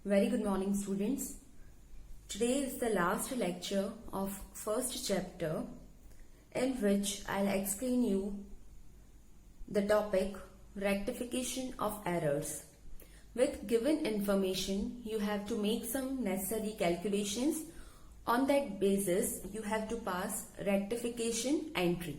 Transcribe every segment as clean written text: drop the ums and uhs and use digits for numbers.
Very good morning, students. Today is the last lecture of first chapter in which I'll explain you the topic rectification of errors. With given information, you have to make some necessary calculations. On that basis, you have to pass rectification entry.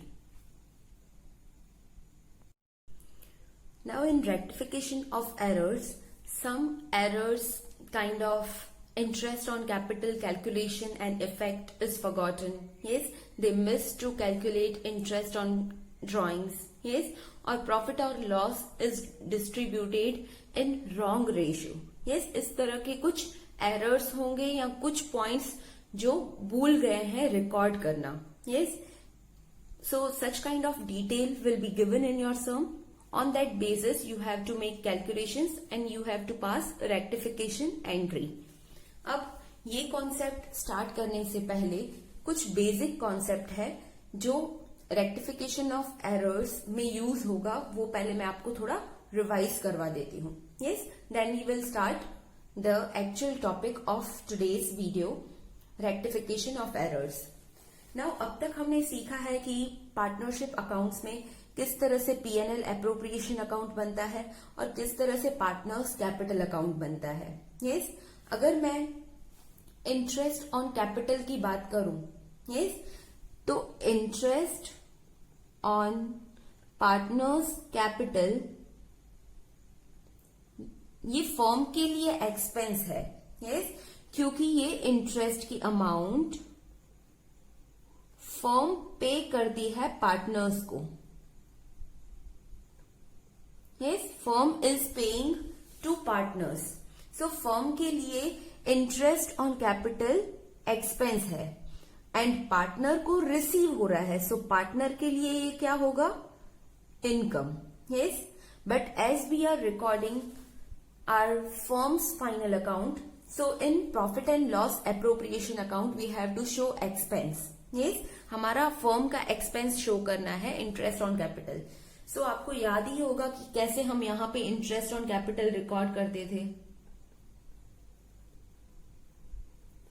Now in rectification of errors, some errors kind of interest on capital calculation and effect is forgotten. Yes, they missed to calculate interest on drawings. Yes, or profit or loss is distributed in wrong ratio. Yes, इस तरह के कुछ errors होंगे या कुछ points जो भूल गए हैं record करना. Yes, so such kind of detail will be given in your sum. On that basis, you have to make calculations and you have to pass rectification entry. अब ये कॉन्सेप्ट स्टार्ट करने से पहले कुछ बेसिक कॉन्सेप्ट है जो rectification of errors में use होगा, वो पहले मैं आपको थोड़ा रिवाइज करवा देती हूँ. Yes, then we will start the actual topic of today's video, rectification of errors. Now अब तक हमने सीखा है कि पार्टनरशिप अकाउंट्स में किस तरह से P&L एप्रोप्रिएशन अकाउंट बनता है और किस तरह से पार्टनर्स कैपिटल अकाउंट बनता है. यस, अगर मैं इंटरेस्ट ऑन कैपिटल की बात करूं, यस, तो इंटरेस्ट ऑन पार्टनर्स कैपिटल ये फर्म के लिए एक्सपेंस है. यस, क्योंकि ये इंटरेस्ट की अमाउंट फर्म पे करती है पार्टनर्स को. Yes, firm is paying to partners. So firm के लिए interest on capital expense है and partner को receive हो रहा है. So partner के लिए ये क्या होगा? Income. Yes, but as we are recording our firm's final account, so in profit and loss appropriation account we have to show expense. Yes, हमारा firm का expense show करना है interest on capital. सो आपको याद ही होगा कि कैसे हम यहां पे इंटरेस्ट ऑन कैपिटल रिकॉर्ड करते थे.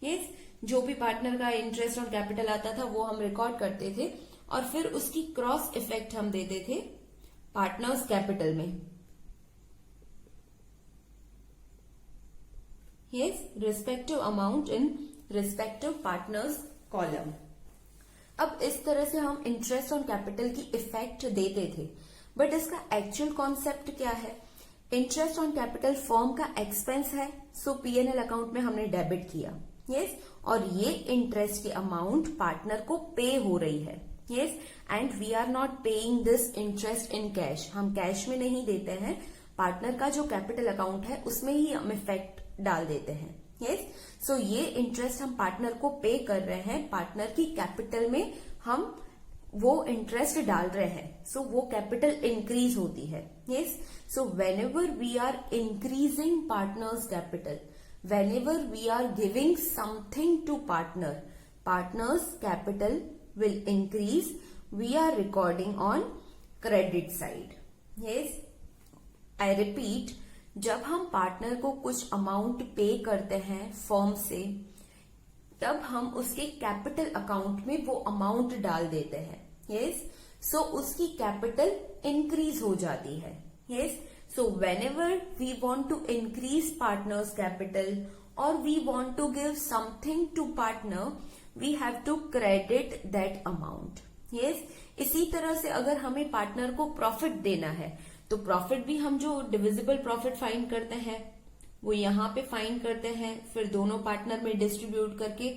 यस, जो भी पार्टनर का इंटरेस्ट ऑन कैपिटल आता था वो हम रिकॉर्ड करते थे और फिर उसकी क्रॉस इफेक्ट हम देते थे पार्टनर्स कैपिटल में. Yes, respective amount in respective partners column. अब इस तरह से हम इंटरेस्ट ऑन कैपिटल की इफेक्ट देते थे, बट इसका एक्चुअल कॉन्सेप्ट क्या है? इंटरेस्ट ऑन कैपिटल फर्म का एक्सपेंस है, सो P&L अकाउंट में हमने डेबिट किया. यस, और ये इंटरेस्ट की अमाउंट पार्टनर को पे हो रही है. Yes, and we are not paying this interest in cash. हम कैश में नहीं देते हैं, पार्टनर का जो कैपिटल अकाउंट है उसमें ही हम इफेक्ट डाल देते हैं. यस, सो ये इंटरेस्ट हम पार्टनर को पे कर रहे हैं, पार्टनर की कैपिटल में हम वो इंटरेस्ट डाल रहे हैं, सो वो कैपिटल इंक्रीज होती है. Yes, so whenever we are increasing partners capital, whenever we are giving something to partner, partners capital will increase. We are recording on credit side. Yes, I repeat, जब हम partner को कुछ amount पे करते हैं firm से, तब हम उसके कैपिटल अकाउंट में वो अमाउंट डाल देते हैं. यस, सो उसकी कैपिटल इंक्रीज हो जाती है. Yes, so whenever we want to increase partners capital और we want to give something to partner, we have to credit that amount. Yes, इसी तरह से अगर हमें पार्टनर को प्रॉफिट देना है तो प्रॉफिट भी हम जो डिविजिबल प्रॉफिट फाइंड करते हैं वो यहाँ पे फाइंड करते हैं, फिर दोनों पार्टनर में डिस्ट्रीब्यूट करके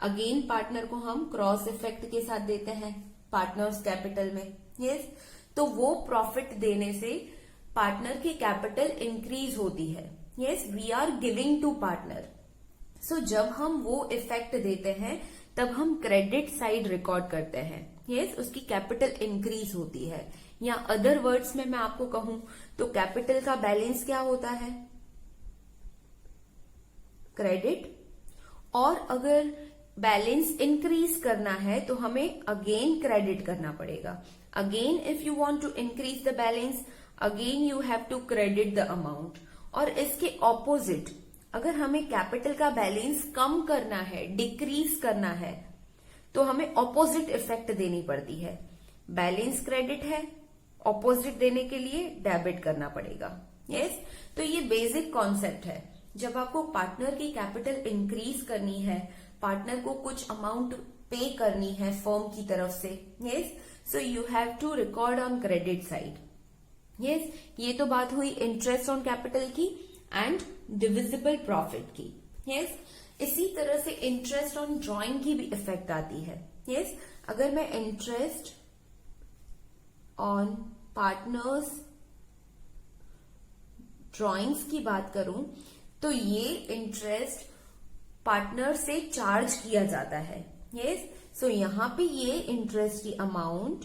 अगेन पार्टनर को हम क्रॉस इफेक्ट के साथ देते हैं पार्टनर्स कैपिटल में. यस, तो वो प्रॉफिट देने से पार्टनर की कैपिटल इंक्रीज होती है. Yes, we are giving to partner. So जब हम वो इफेक्ट देते हैं तब हम क्रेडिट साइड रिकॉर्ड करते हैं. यस, उसकी कैपिटल इंक्रीज होती है. या अदर वर्ड्स में मैं आपको कहूं तो कैपिटल का बैलेंस क्या होता है? क्रेडिट. और अगर बैलेंस इंक्रीज करना है तो हमें अगेन क्रेडिट करना पड़ेगा. Again if you want to increase the balance, again you have to credit the amount. और इसके ऑपोजिट अगर हमें कैपिटल का बैलेंस कम करना है, डिक्रीज करना है, तो हमें ऑपोजिट इफेक्ट देनी पड़ती है। बैलेंस क्रेडिट है, ऑपोजिट देने के लिए डेबिट करना पड़ेगा। यस, तो ये बेसिक कॉन्सेप्ट है। जब आपको पार्टनर की कैपिटल इंक्रीज करनी है, पार्टनर को कुछ अमाउंट पे करनी है फर्म की तरफ से, yes, so you have to record on credit side. Yes, ये तो बात हुई इंटरेस्ट ऑन कैपिटल की एंड डिविजिबल प्रॉफिट की। यस, इसी तरह से इंटरेस्ट ऑन ड्राइंग की भी इफेक्ट आती है। यस, अगर मैं इंटरेस्ट ऑन पार्टनर्स ड्राइंग्स की बात करूं तो ये इंटरेस्ट पार्टनर से चार्ज किया जाता है। यस, सो यहां पे ये इंटरेस्ट की अमाउंट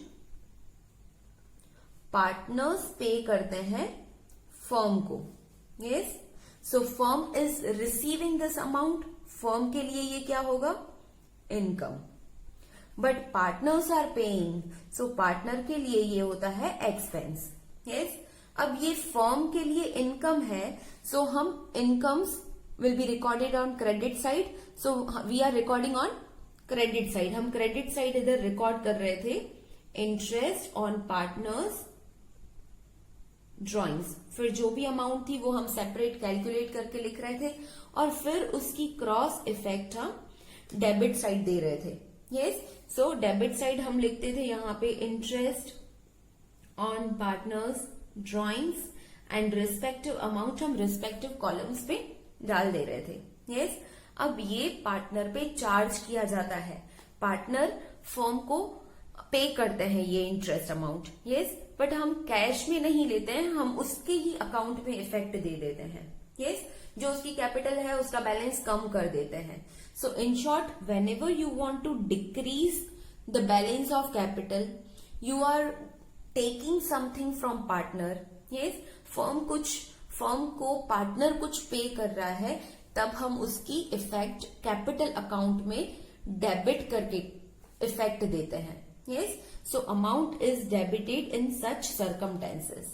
पार्टनर्स पे करते हैं फर्म को। Yes, so firm is receiving this amount, firm के लिए ये क्या होगा, income, but partners are paying, so partner के लिए ये होता है एक्सपेंस। यस, अब ये फर्म के लिए इनकम है, सो हम incomes will be recorded on credit side, so we are recording on credit side. हम क्रेडिट साइड इधर रिकॉर्ड कर रहे थे इंटरेस्ट ऑन पार्टनर्स ड्राइंग्स, फिर जो भी अमाउंट थी वो हम सेपरेट कैलकुलेट करके लिख रहे थे, और फिर उसकी क्रॉस इफेक्ट हम डेबिट साइड दे रहे थे। यस, सो डेबिट साइड हम लिखते थे यहां पे interest on partners drawings and respective amount हम रिस्पेक्टिव कॉलम्स पे डाल दे रहे थे। यस, अब ये पार्टनर पे चार्ज किया जाता है, पार्टनर फर्म को पे करते हैं ये इंटरेस्ट अमाउंट। यस, बट हम कैश में नहीं लेते हैं, हम उसके ही अकाउंट में इफेक्ट दे देते हैं। यस, जो उसकी कैपिटल है उसका बैलेंस कम कर देते हैं। So in short, whenever you want to decrease the balance of capital, you are taking something from partner. Yes, firm को पार्टनर कुछ पे कर रहा है, तब हम उसकी इफेक्ट कैपिटल अकाउंट में डेबिट करके इफेक्ट देते हैं। Yes, so amount is debited in such circumstances.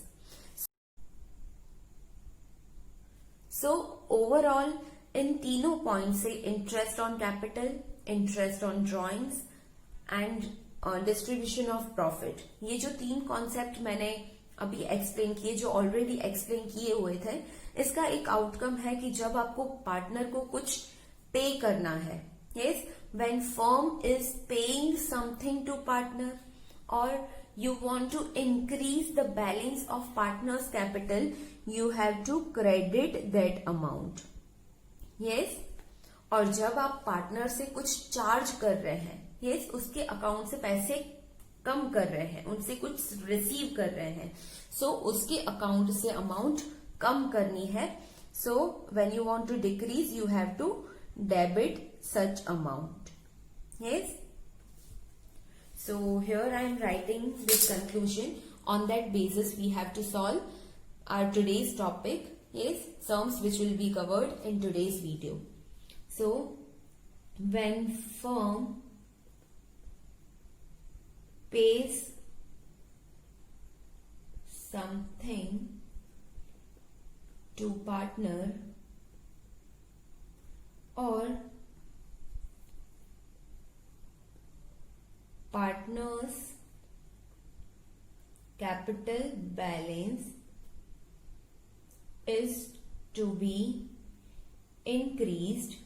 So overall इन तीनों पॉइंट से interest on capital, interest on drawings and distribution of profit, ये जो तीन कॉन्सेप्ट मैंने अभी एक्सप्लेन किए, जो ऑलरेडी एक्सप्लेन किए हुए थे, इसका एक आउटकम है कि जब आपको पार्टनर को कुछ पे करना है, yes, when firm is paying something to partner or you want to increase the balance of partner's capital, you have to credit that amount. Yes, और जब आप पार्टनर से कुछ चार्ज कर रहे हैं, yes, उसके अकाउंट से पैसे कम कर रहे हैं, उनसे कुछ रिसीव कर रहे हैं, so उसके अकाउंट से अमाउंट कम करनी है, so when you want to decrease you have to debit such amount. Yes, so here I am writing this conclusion. On that basis we have to solve our today's topic, yes, sums which will be covered in today's video. So when firm pays something to partner or partner's capital balance is to be increased,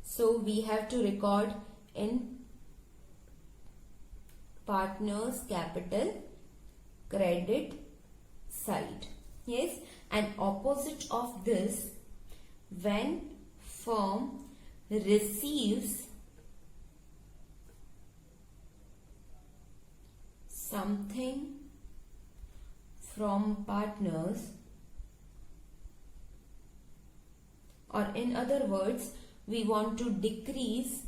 so we have to record in partner's capital credit side. Yes, and opposite of this, when firm receives something from partners, or in other words, we want to decrease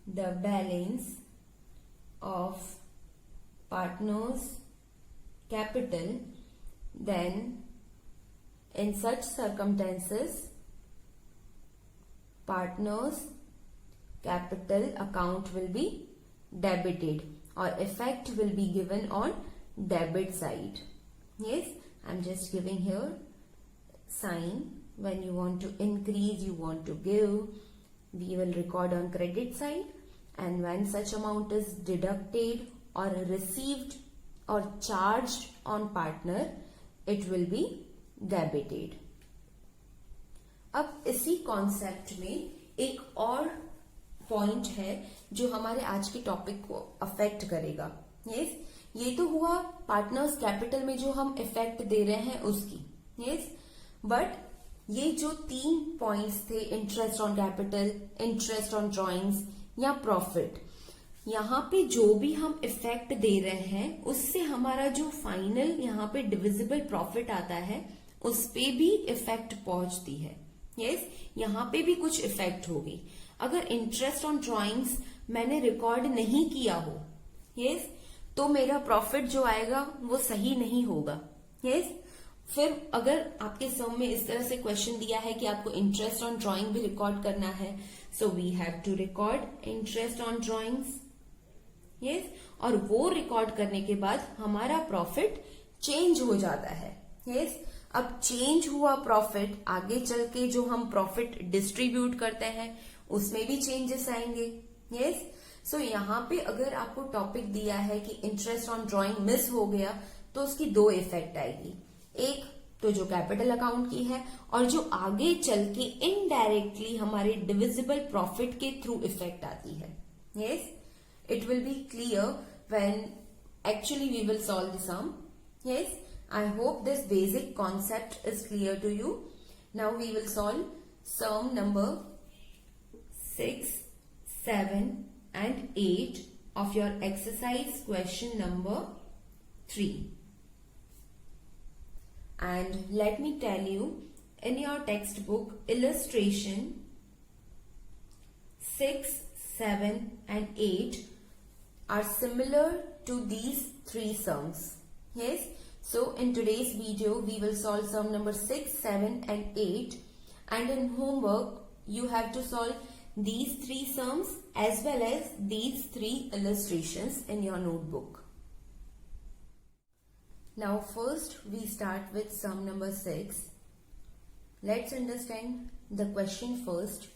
the balance of partners' capital, then in such circumstances partners' capital account will be debited. or effect will be given on debit side. Yes, I'm just giving here sign. When you want to increase, you want to give, we will record on credit side, and when such amount is deducted or received or charged on partner, it will be debited. अब इसी concept में एक और point है जो हमारे आज के टॉपिक को अफेक्ट करेगा. यस, ये तो हुआ पार्टनर्स कैपिटल में जो हम इफेक्ट दे रहे हैं उसकी. यस, बट ये जो 3 पॉइंट्स थे, interest on capital, interest on drawings या प्रॉफिट, यहाँ पे जो भी हम इफेक्ट दे रहे हैं उससे हमारा जो फाइनल यहाँ पे डिविजिबल प्रॉफिट आता है उस पे भी इफेक्ट पहुंचती है. यस, यहाँ पे भी कुछ इफेक्ट होगी. अगर इंटरेस्ट ऑन ड्रॉइंग्स मैंने रिकॉर्ड नहीं किया हो, यस, तो मेरा प्रॉफिट जो आएगा वो सही नहीं होगा. यस, फिर अगर आपके सम में इस तरह से क्वेश्चन दिया है कि आपको इंटरेस्ट ऑन ड्रॉइंग भी रिकॉर्ड करना है, so we have to record interest on drawings. Yes, और वो रिकॉर्ड करने के बाद हमारा प्रॉफिट चेंज हो जाता है. यस, अब चेंज हुआ प्रॉफिट, आगे चल के जो हम प्रॉफिट डिस्ट्रीब्यूट करते हैं उसमें भी चेंजेस आएंगे. यस, सो यहाँ पे अगर आपको टॉपिक दिया है कि इंटरेस्ट ऑन ड्रॉइंग मिस हो गया तो उसकी 2 इफेक्ट आएगी. एक तो जो कैपिटल अकाउंट की है, और जो आगे चल के इनडायरेक्टली हमारे डिविजिबल प्रॉफिट के थ्रू इफेक्ट आती है. Yes, it will be clear when actually we will solve the sum. Yes, I hope this basic concept is clear to you. Now we will solve sum number 6, 7 and 8 of your exercise question number 3. And let me tell you, in your textbook illustration 6, 7 and 8 are similar to these 3 sums. Yes, so in today's video we will solve sum number 6, 7 and 8, and in homework you have to solve these 3 sums as well as these 3 illustrations in your notebook. Now first we start with sum number 6. Let's understand the question first.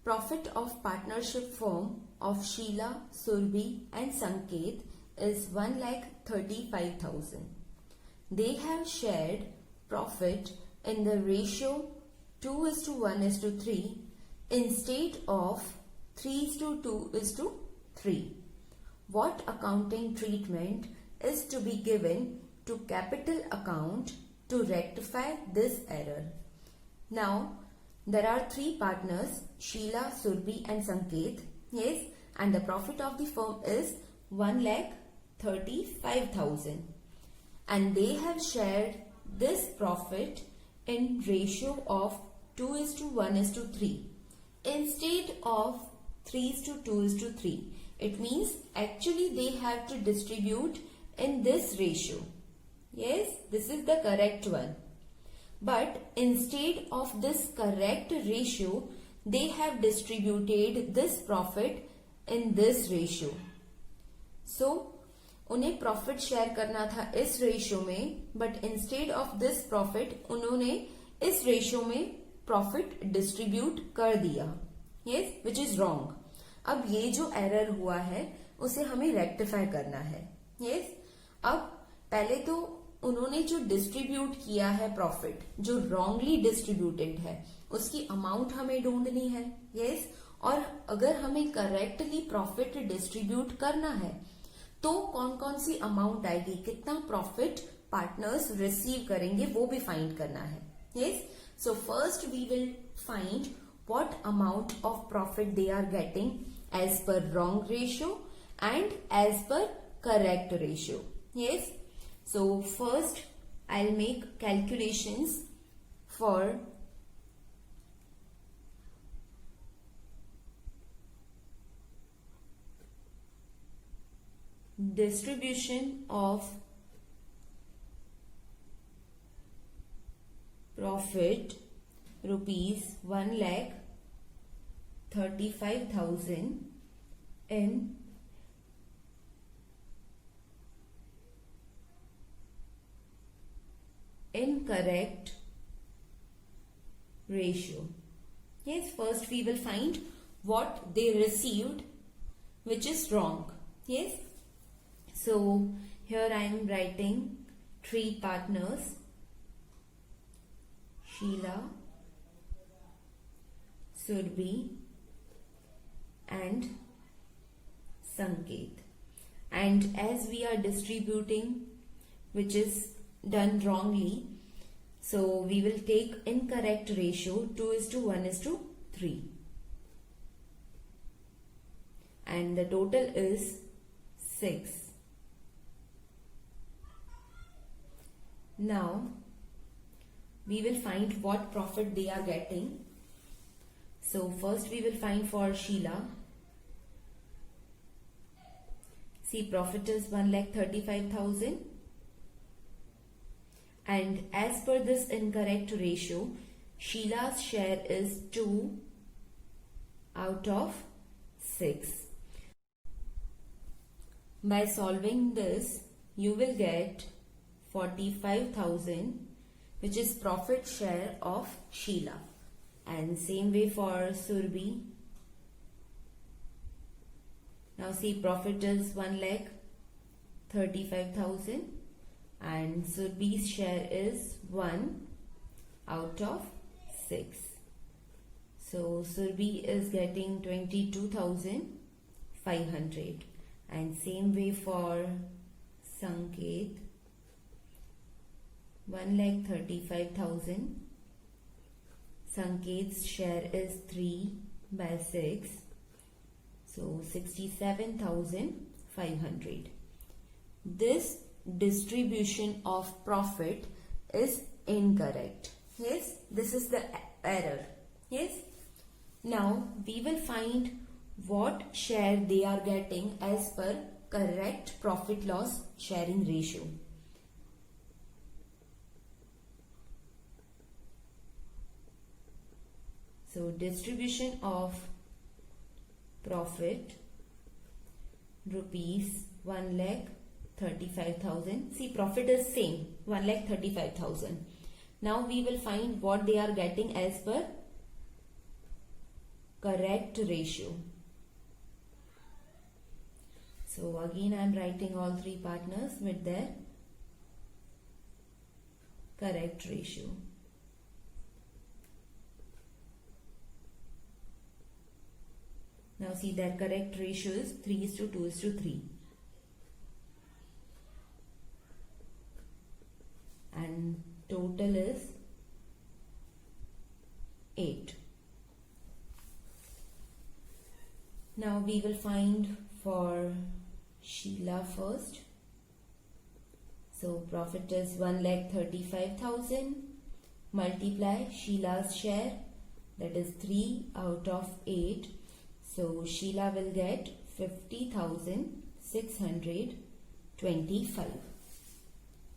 Profit of partnership firm of Sheila, Surbhi and Sanket is 1,35,000. They have shared profit in the ratio 2:1:3 instead of 3:2:3. What accounting treatment is to be given to capital account to rectify this error? Now, there are 3 partners, Sheila, Surbhi and Sanket. Yes, and the profit of the firm is 1,35,000. And they have shared this profit in ratio of 2:1:3 instead of 3:2:3. It means actually they have to distribute in this ratio. Yes, this is the correct one. But instead of this correct ratio, they have distributed this profit in this ratio. So, उन्हें profit share करना था इस ratio में, but instead of this profit उन्होंने इस ratio में profit distribute कर दिया. Yes, which is wrong. अब ये जो एरर हुआ है उसे हमें रेक्टिफाई करना है. यस, अब पहले तो उन्होंने जो डिस्ट्रीब्यूट किया है प्रॉफिट, जो रॉन्गली डिस्ट्रीब्यूटेड है, उसकी अमाउंट हमें ढूंढनी है. यस, और अगर हमें करेक्टली प्रॉफिट डिस्ट्रीब्यूट करना है तो कौन कौन सी अमाउंट आएगी, कितना प्रॉफिट पार्टनर्स रिसीव करेंगे, वो भी फाइंड करना है. Yes, so first we will find what amount of profit they are getting as per wrong ratio and as per correct ratio. Yes, so first I'll make calculations for distribution of profit rupees 1,35,000 in incorrect ratio. Yes, first we will find what they received which is wrong. Yes, so here I am writing 3 partners: Sheila, Surbhi and Sanket. And as we are distributing which is done wrongly, so we will take incorrect ratio 2:1:3. And the total is 6. Now we will find what profit they are getting. So first we will find for Sheila. See, profit is 1,35,000. And as per this incorrect ratio, Sheila's share is 2 out of 6. By solving this, you will get 45,000, which is profit share of Sheila. And same way for Surbhi. Now see, profit is 1,35,000 and Surbhi's share is 1 out of 6. So Surbhi is getting 22,500. And same way for Sanket, 1,35,000. Sanket's share is 3/6. So 67,500. This distribution of profit is incorrect. Yes, this is the error. Yes. Now we will find what share they are getting as per correct profit loss sharing ratio. So distribution of profit rupees 1,35,000. See, profit is same, 1,35,000. Now we will find what they are getting as per correct ratio. So again I am writing all 3 partners with their correct ratio. Now see, their correct ratio is 3:2:3. And total is 8. Now we will find for Sheila first. So profit is 1,35,000 multiply Sheila's share, that is 3 out of 8. So Sheila will get 50,625.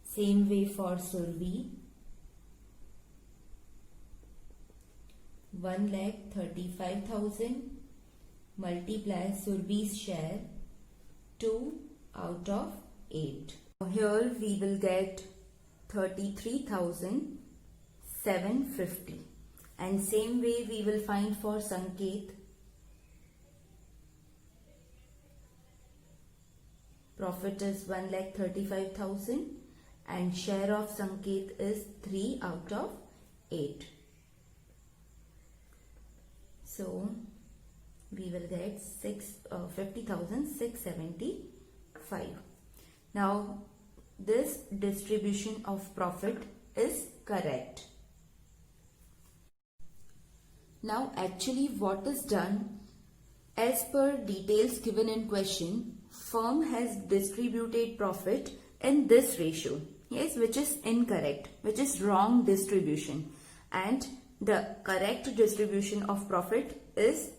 Same way for Surbhi, 1,35,000 multiply Surbhi's share, 2 out of 8. Here we will get 33,750. And same way we will find for Sanket. Profit is 1,35,000 and share of Sanket is 3 out of 8. So we will get 50,675. Now this distribution of profit is correct. Now actually what is done, as per details given in question, firm has distributed profit in this ratio, yes, which is incorrect, which is wrong distribution, and the correct distribution of profit is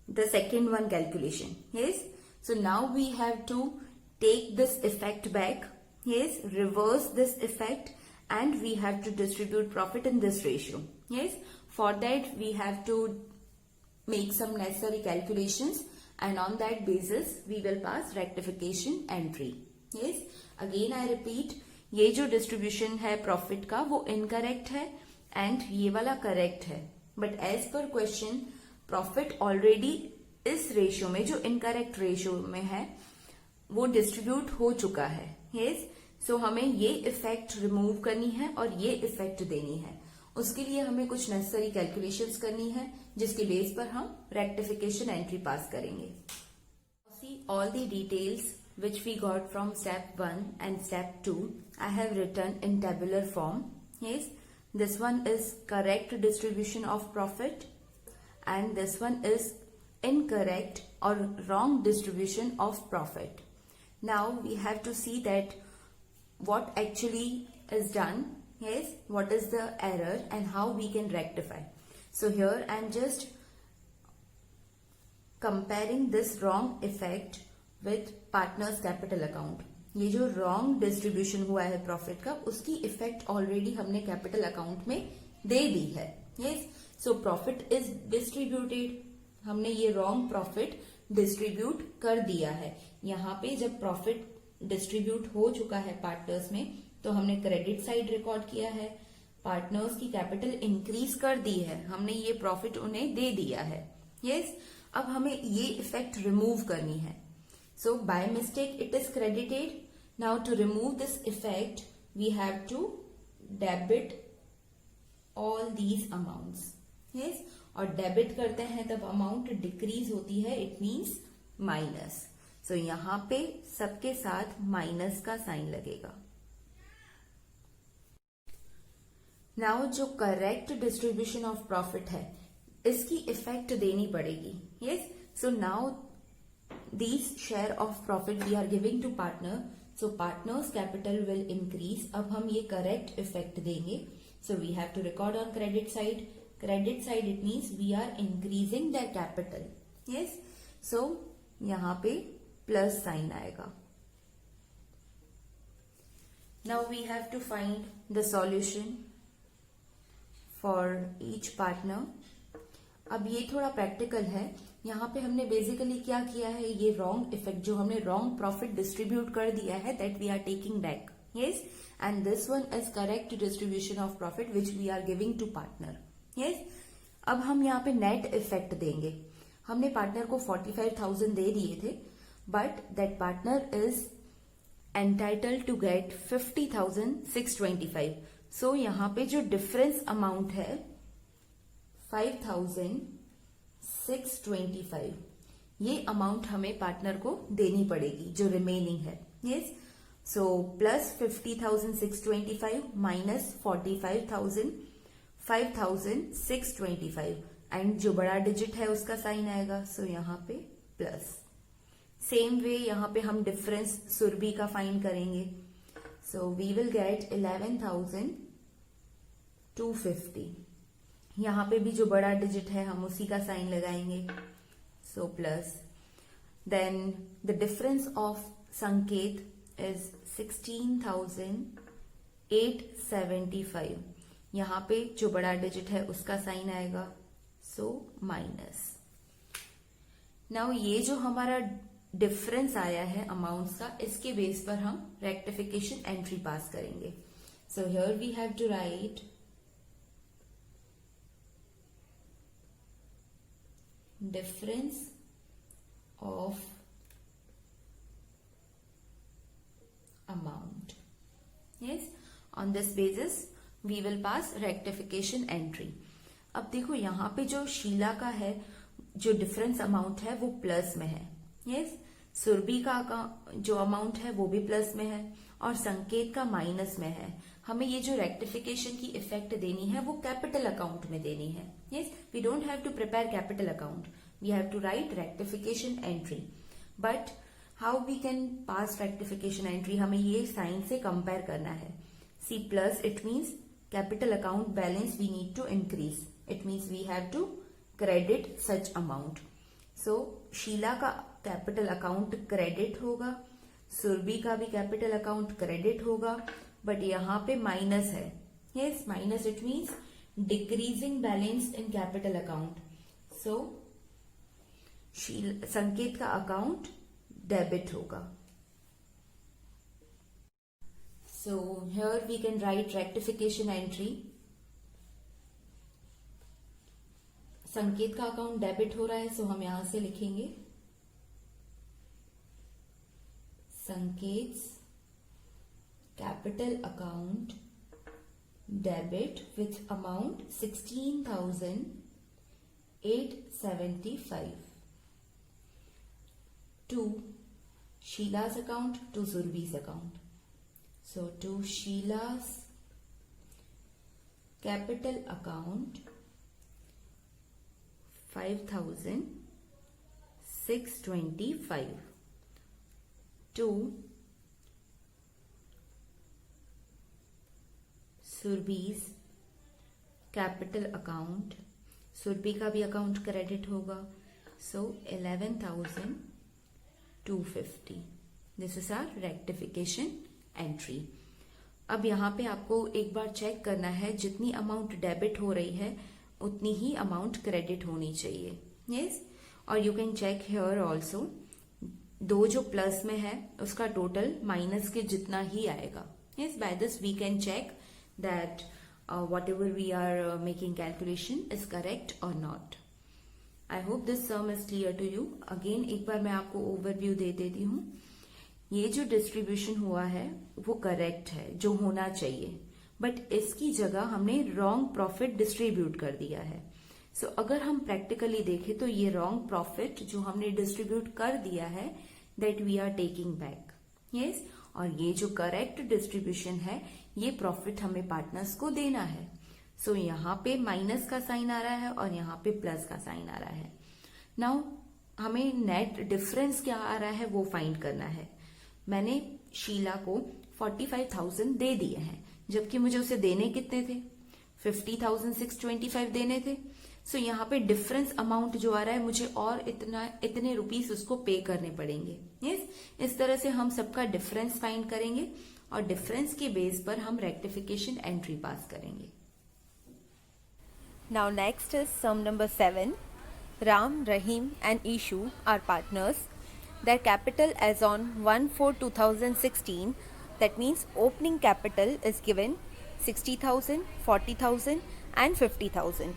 the second one calculation. Yes, so now we have to take this effect back, yes, reverse this effect, and we have to distribute profit in this ratio. Yes, for that we have to make some necessary calculations, and on that basis we will pass rectification entry. Yes, again I repeat, ये जो distribution है profit का वो incorrect है and ये वाला correct है, but as per question profit already इस रेशियो में, जो इनकरेक्ट रेशियो में है, वो डिस्ट्रीब्यूट हो चुका है. यस, सो हमें ये इफेक्ट रिमूव करनी है और ये इफेक्ट देनी है. उसके लिए हमें कुछ नेसेसरी कैलकुलेशंस करनी है जिसके बेस पर हम रेक्टिफिकेशन एंट्री पास करेंगे. See all the details which we got from step 1 and step 2 I have written in tabular form. Yes, this one is correct distribution of profit and this one is incorrect or wrong distribution of profit. Now we have to see that what actually is done. Yes, what is the error and how we can rectify. So here I am just comparing this wrong effect with partners capital account. ये जो wrong distribution हुआ है profit का, उसकी effect already हमने capital account में दे दी है. Yes, so profit is distributed. हमने ये रॉन्ग प्रॉफिट डिस्ट्रीब्यूट कर दिया है. यहाँ पे जब प्रॉफिट डिस्ट्रीब्यूट हो चुका है पार्टनर्स में, तो हमने क्रेडिट साइड रिकॉर्ड किया है, पार्टनर्स की कैपिटल इंक्रीज कर दी है, हमने ये प्रॉफिट उन्हें दे दिया है. यस, अब हमें ये इफेक्ट रिमूव करनी है. So by mistake it is credited. Now to remove this effect we have to debit all these amounts. Yes, और डेबिट करते हैं तब अमाउंट डिक्रीज होती है, इट मीन्स माइनस. सो यहां पे सबके साथ माइनस का साइन लगेगा. नाउ जो करेक्ट डिस्ट्रीब्यूशन ऑफ प्रॉफिट है, इसकी इफेक्ट देनी पड़ेगी. Yes, so now these share of profit we are giving to partner, so partners capital will increase. अब हम ये करेक्ट इफेक्ट देंगे. So we have to record on credit side. Credit side it means we are increasing the capital. Yes, so यहां पे plus sign आएगा. Now we have to find the solution for each partner. अब ये थोड़ा practical है. यहाँ पे हमने बेसिकली क्या किया है, ये रॉन्ग इफेक्ट जो हमने रॉन्ग प्रॉफिट डिस्ट्रीब्यूट कर दिया है, that we are taking back. Yes, and this one is correct distribution of profit which we are giving to partner. Yes, अब हम यहाँ पे नेट इफेक्ट देंगे. हमने पार्टनर को 45,000 दे दिए थे, but that partner is entitled to get 50,625. So यहाँ पे जो डिफरेंस अमाउंट है 5,625, ये अमाउंट हमें पार्टनर को देनी पड़ेगी जो रिमेनिंग है. Yes, so plus 50,625 minus 45,000, 5,625 and जो बड़ा डिजिट है उसका साइन आएगा. सो यहाँ पे प्लस. सेम वे यहाँ पे हम डिफरेंस सुरभि का फाइंड करेंगे. So we will get 11,250. यहां पे भी जो बड़ा डिजिट है हम उसी का साइन लगाएंगे. So plus. Then the difference of Sanket is 16,875. यहां पे जो बड़ा डिजिट है उसका साइन आएगा. So minus. नाउ ये जो हमारा डिफरेंस आया है अमाउंट्स का, इसके बेस पर हम रेक्टिफिकेशन एंट्री पास करेंगे. So here we have to write difference of amount. Yes, on this basis we will pass rectification entry. अब देखो यहाँ पे जो शीला का है, जो डिफरेंस अमाउंट है वो प्लस में है. यस, सुरभि का जो अमाउंट है वो भी प्लस में है और संकेत का माइनस में है. हमें ये जो रेक्टिफिकेशन की इफेक्ट देनी है वो कैपिटल अकाउंट में देनी है. Yes, we don't have to prepare capital account, we have to write rectification entry. But how we can pass rectification entry, हमें ये साइन से कंपेयर करना है. See plus it means capital account balance we need to increase, it means we have to credit such amount. So Sheela का capital account credit होगा, सुरभि का भी capital account credit होगा, बट यहाँ पे माइनस है. Yes, minus it means decreasing balance in capital account. So Sanket का account debit होगा. So here we can write rectification entry. संकेत का अकाउंट डेबिट हो रहा है, सो हम यहां से लिखेंगे संकेत capital account debit with amount 16,875 to Sheila's account to Surbi's account. So to Sheila's capital account 5,625 to Surbi's capital account, Surbhi का भी अकाउंट क्रेडिट होगा, so 11,250. This is our rectification entry. अब यहाँ पे आपको एक बार चेक करना है, जितनी अमाउंट डेबिट हो रही है उतनी ही अमाउंट क्रेडिट होनी चाहिए. यस, और you can check here also, दो जो प्लस में है उसका टोटल माइनस के जितना ही आएगा. Yes, by this we can check that whatever we are making calculation is correct or not. I hope this sum is clear to you. Again एक बार मैं आपको overview दे देती हूँ. ये जो distribution हुआ है वो correct है, जो होना चाहिए, but इसकी जगह हमने wrong profit distribute कर दिया है. So अगर हम practically देखें तो ये wrong profit जो हमने distribute कर दिया है that we are taking back. Yes, और ये जो करेक्ट डिस्ट्रीब्यूशन है ये प्रॉफिट हमें पार्टनर्स को देना है. सो यहाँ पे माइनस का साइन आ रहा है और यहाँ पे प्लस का साइन आ रहा है. नाउ हमें नेट डिफरेंस क्या आ रहा है वो फाइंड करना है. मैंने शीला को 45,000 दे दिए हैं, जबकि मुझे उसे देने कितने थे, 50,625 देने थे. सो यहाँ पे डिफरेंस अमाउंट जो आ रहा है मुझे और इतने रुपीस उसको पे करने पड़ेंगे. यस, इस तरह से हम सबका डिफरेंस फाइंड करेंगे और डिफरेंस के बेस पर हम रेक्टिफिकेशन एंट्री पास करेंगे. Now next is sum number 7. Ram, Rahim and Ishu are partners. Their capital as on 1/4/2016, that means opening capital is given 60,000, 40,000 and 50,000.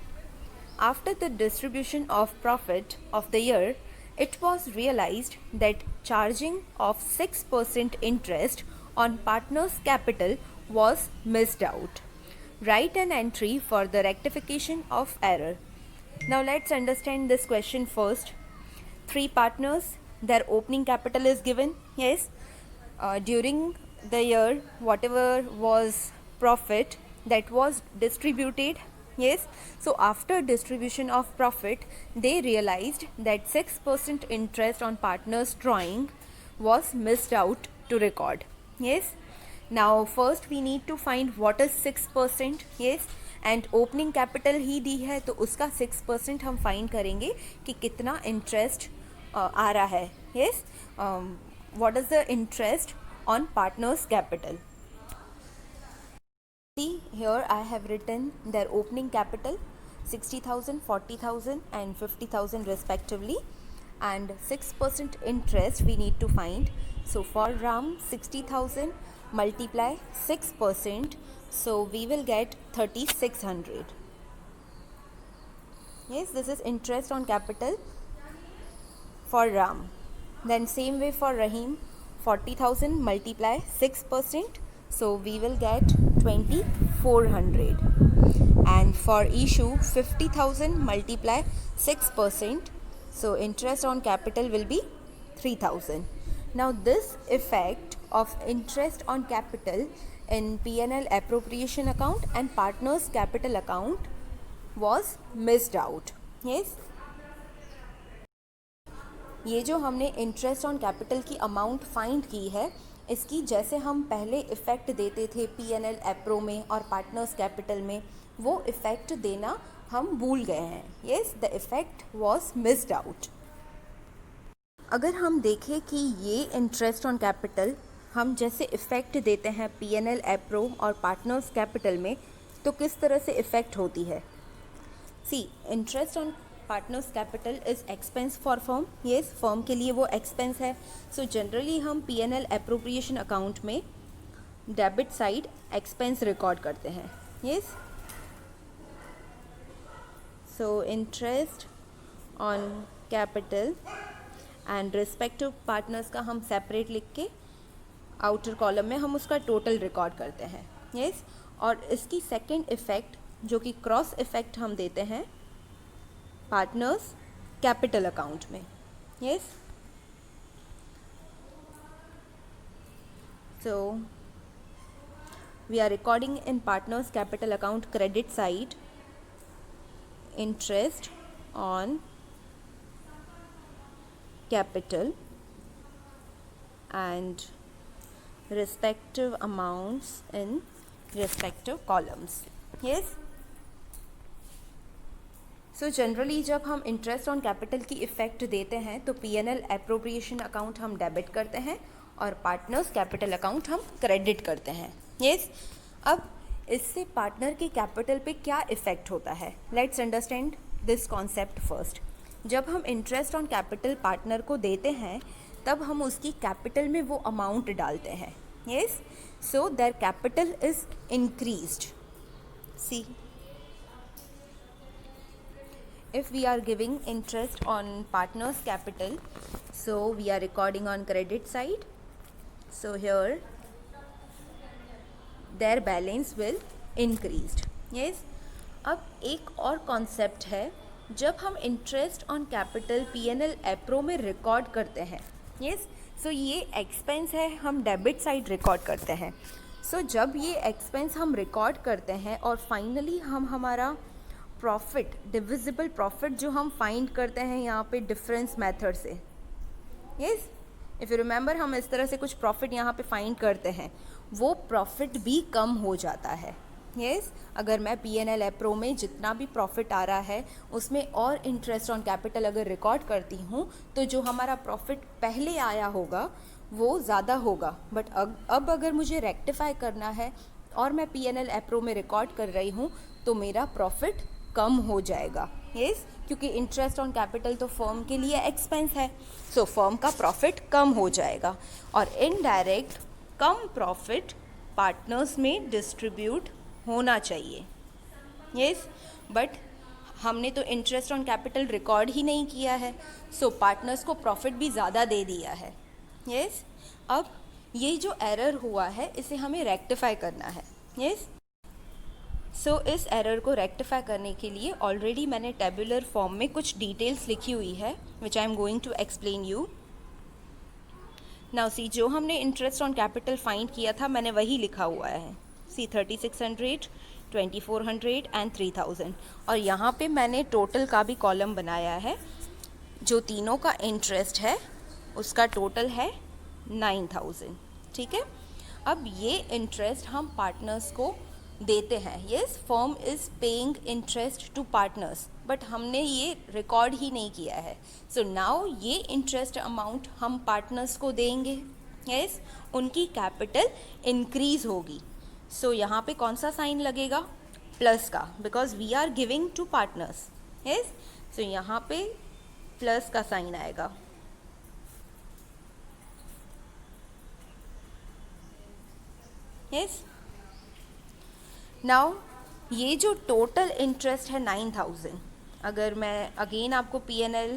After the distribution of profit of the year, it was realized that charging of 6% interest on partners' capital was missed out. Write an entry for the rectification of error. Now let's understand this question first. 3 partners, their opening capital is given. Yes, during the year whatever was profit that was distributed. Yes, so after distribution of profit they realized that 6% interest on partners drawing was missed out to record. Yes, now first we need to find what is 6%. Yes, and opening capital ही दी है तो उसका 6% हम find करेंगे कि कितना interest आ रहा है. Yes, what is the interest on partners capital. Here I have written their opening capital 60,000, 40,000 and 50,000 respectively, and 6% interest we need to find. So for Ram, 60,000 multiply 6%, so we will get 3,600. Yes, this is interest on capital for Ram. Then same way for Rahim, 40,000 multiply 6%, so we will get 2,400. And for Ishu, 50,000 multiply 6%, so interest on capital will be 3,000. Now this effect of interest on capital in P&L appropriation account and partners capital account was missed out. Yes, ये जो हमने interest on capital की amount find की है, इसकी जैसे हम पहले इफ़ेक्ट देते थे P&L एप्रो में और पार्टनर्स कैपिटल में, वो इफ़ेक्ट देना हम भूल गए हैं. Yes, the effect was missed out. अगर हम देखें कि ये इंटरेस्ट ऑन कैपिटल हम जैसे इफ़ेक्ट देते हैं P&L एप्रो और पार्टनर्स कैपिटल में, तो किस तरह से इफ़ेक्ट होती है. See, interest on partners capital is expense for firm. Yes, firm के लिए वो एक्सपेंस है. सो जनरली हम P&L एप्रोप्रिएशन अकाउंट में डेबिट साइड एक्सपेंस रिकॉर्ड करते हैं. Yes, so interest on capital and respective partners का हम सेपरेट लिख के आउटर कॉलम में हम उसका टोटल रिकॉर्ड करते हैं. यस, और इसकी सेकंड इफेक्ट जो कि क्रॉस इफेक्ट हम देते हैं पार्टनर्स कैपिटल अकाउंट में. Yes, so we are recording in partners capital account credit side interest on capital and respective amounts in respective columns. Yes, so generally जब हम इंटरेस्ट ऑन कैपिटल की effect देते हैं तो P&L एप्रोप्रिएशन अकाउंट हम debit करते हैं और पार्टनर्स कैपिटल अकाउंट हम क्रेडिट करते हैं. यस, अब इससे पार्टनर के कैपिटल पे क्या इफ़ेक्ट होता है, let's understand this concept first. जब हम इंटरेस्ट ऑन कैपिटल पार्टनर को देते हैं तब हम उसकी कैपिटल में वो अमाउंट डालते हैं. Yes, so their capital is increased. See, if we are giving interest on partners capital, so we are recording on credit side, so here their balance will increased. yes, अब एक और concept है, जब हम interest on capital P&L appro में record करते हैं. Yes, so ये एक्सपेंस है, हम डेबिट साइड रिकॉर्ड करते हैं. सो जब ये एक्सपेंस हम रिकॉर्ड करते हैं और फाइनली हम हमारा प्रॉफिट, डिविजिबल प्रॉफिट जो हम फाइंड करते हैं यहाँ पे डिफरेंस मेथड से. यस, इफ़ यू रिमेंबर हम इस तरह से कुछ प्रॉफिट यहाँ पे फाइंड करते हैं, वो प्रॉफिट भी कम हो जाता है. यस, अगर मैं P&L एप्रो में जितना भी प्रॉफिट आ रहा है उसमें और इंटरेस्ट ऑन कैपिटल अगर रिकॉर्ड करती हूँ तो जो हमारा प्रॉफिट पहले आया होगा वो ज़्यादा होगा. बट अब अगर मुझे रेक्टिफाई करना है और मैं P&L एप्रो में रिकॉर्ड कर रही हूँ तो मेरा प्रॉफिट कम हो जाएगा. यस, क्योंकि इंटरेस्ट ऑन कैपिटल तो फर्म के लिए एक्सपेंस है, सो फर्म का प्रॉफिट कम हो जाएगा और इनडायरेक्ट कम प्रॉफिट पार्टनर्स में डिस्ट्रीब्यूट होना चाहिए. यस, बट हमने तो इंटरेस्ट ऑन कैपिटल रिकॉर्ड ही नहीं किया है, सो पार्टनर्स को प्रॉफिट भी ज़्यादा दे दिया है. यस, अब ये जो एरर हुआ है इसे हमें रेक्टिफाई करना है. यस, सो इस एरर को रेक्टिफाई करने के लिए ऑलरेडी मैंने टेबुलर फॉर्म में कुछ डिटेल्स लिखी हुई है which I am going to explain you. Now see, जो हमने इंटरेस्ट ऑन कैपिटल फाइंड किया था मैंने वही लिखा हुआ है. सी 3600, 2400 एंड 3000. और यहाँ पे मैंने टोटल का भी कॉलम बनाया है. जो तीनों का इंटरेस्ट है उसका टोटल है 9000. ठीक है, अब ये इंटरेस्ट हम पार्टनर्स को देते हैं. Yes, firm is paying interest to partners, but हमने ये रिकॉर्ड ही नहीं किया है. सो नाउ ये इंटरेस्ट अमाउंट हम पार्टनर्स को देंगे. यस, उनकी कैपिटल इंक्रीज होगी. सो यहाँ पे कौन सा साइन लगेगा, प्लस का, because we are giving to partners. Yes, so यहाँ पे प्लस का साइन आएगा. यस, नाउ ये जो टोटल इंटरेस्ट है 9000, अगर मैं अगेन आपको P&L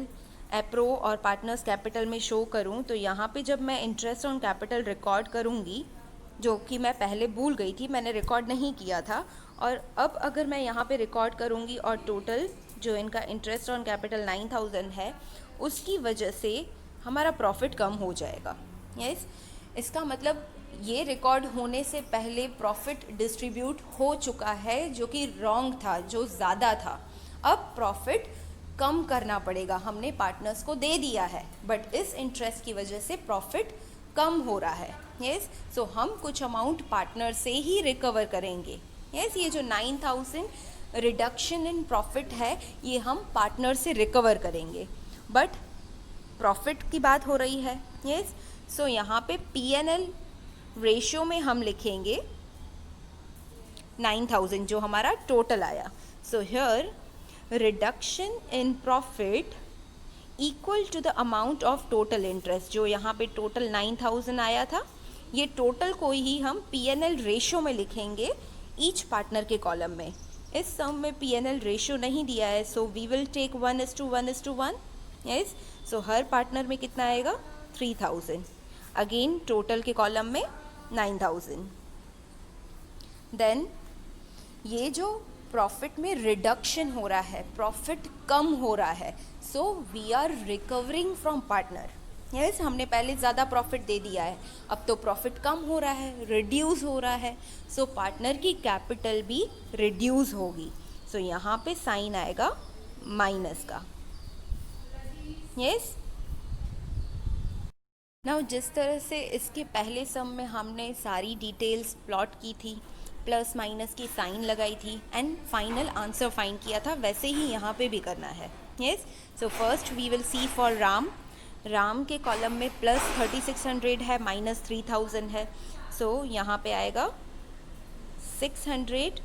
एप्रो और पार्टनर्स कैपिटल में शो करूं तो यहाँ पे जब मैं इंटरेस्ट ऑन कैपिटल रिकॉर्ड करूँगी, जो कि मैं पहले भूल गई थी, मैंने रिकॉर्ड नहीं किया था, और अब अगर मैं यहाँ पे रिकॉर्ड करूँगी और टोटल जो इनका इंटरेस्ट ऑन कैपिटल 9000 है उसकी वजह से हमारा प्रॉफिट कम हो जाएगा. यस, इसका मतलब ये रिकॉर्ड होने से पहले प्रॉफिट डिस्ट्रीब्यूट हो चुका है जो कि रॉन्ग था, जो ज़्यादा था. अब प्रॉफिट कम करना पड़ेगा, हमने पार्टनर्स को दे दिया है बट इस इंटरेस्ट की वजह से प्रॉफिट कम हो रहा है. यस, सो हम कुछ अमाउंट पार्टनर से ही रिकवर करेंगे. यस, ये जो 9000 रिडक्शन इन प्रॉफिट है ये हम पार्टनर से रिकवर करेंगे, बट प्रॉफिट की बात हो रही है. यस, सो यहाँ पे P&L रेशियो में हम लिखेंगे 9000 जो हमारा टोटल आया. So here reduction in profit equal to the amount of total interest, जो यहाँ पे टोटल 9000 आया था ये टोटल को ही हम P&L रेशो में लिखेंगे ईच पार्टनर के कॉलम में। इस सम में P&L रेशो नहीं दिया है, so we will take 1:1:1। Yes, so हर पार्टनर में कितना आएगा 3000। अगेन टोटल के कॉलम में 9000। देन ये जो प्रॉफिट में रिडक्शन हो रहा है, प्रॉफिट कम हो रहा है, so we are recovering from partner. Yes, हमने पहले ज़्यादा प्रॉफिट दे दिया है, अब तो प्रॉफिट कम हो रहा है, रिड्यूस हो रहा है, सो पार्टनर की कैपिटल भी रिड्यूस होगी। सो यहाँ पे साइन आएगा माइनस का। यस, नाउ जिस तरह से इसके पहले सम में हमने सारी डिटेल्स प्लॉट की थी, प्लस माइनस की साइन लगाई थी एंड फाइनल आंसर फाइंड किया था, वैसे ही यहाँ पे भी करना है। Yes, so first we will see for Ram. Ram के कॉलम में प्लस 3600 है, माइनस 3000 है, सो यहाँ पे आएगा 600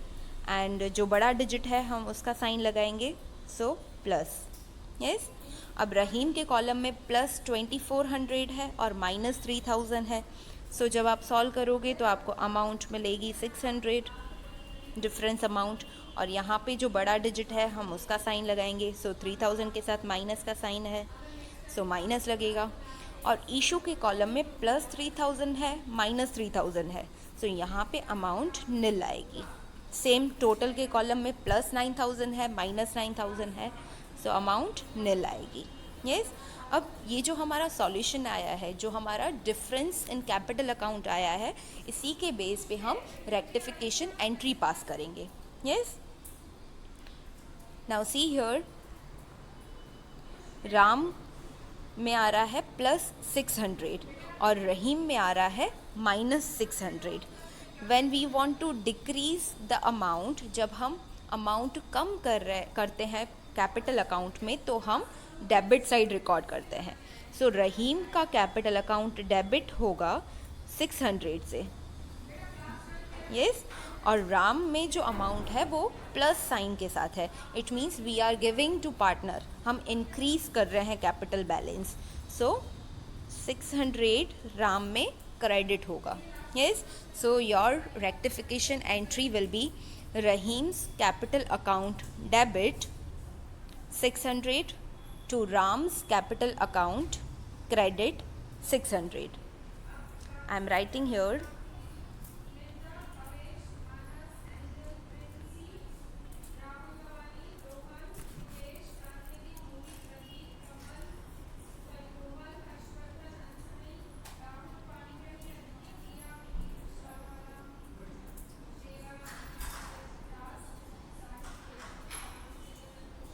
एंड जो बड़ा डिजिट है हम उसका साइन लगाएंगे, सो प्लस। यस, अब रहीम के कॉलम में प्लस 2400 है और माइनस 3000 है, सो जब आप सॉल्व करोगे तो आपको अमाउंट मिलेगी 600 डिफरेंस अमाउंट, और यहाँ पे जो बड़ा डिजिट है हम उसका साइन लगाएंगे, सो 3000 के साथ माइनस का साइन है, सो माइनस लगेगा। और ईशू के कॉलम में प्लस 3000 है, माइनस 3000 है, सो यहाँ पे अमाउंट निल आएगी। सेम टोटल के कॉलम में प्लस 9000 है, माइनस 9000 है, सो अमाउंट निल आएगी। यस, अब ये जो हमारा सॉल्यूशन आया है, जो हमारा डिफरेंस इन कैपिटल अकाउंट आया है, इसी के बेस पे हम रेक्टिफिकेशन एंट्री पास करेंगे। Yes, now see here, Ram में आ रहा है प्लस 600 और रहीम में आ रहा है minus 600। When we want to decrease the amount, जब हम अमाउंट कम करते हैं कैपिटल अकाउंट में, तो हम डेबिट साइड रिकॉर्ड करते हैं। सो रहीम का कैपिटल अकाउंट डेबिट होगा 600 से। यस, और राम में जो अमाउंट है वो प्लस साइन के साथ है। It means we are giving to partner, हम इंक्रीज कर रहे हैं कैपिटल बैलेंस, सो 600 राम में क्रेडिट होगा। Yes, so your rectification entry will be Rahim's capital account debit 600 to Ram's capital account credit 600. I am writing here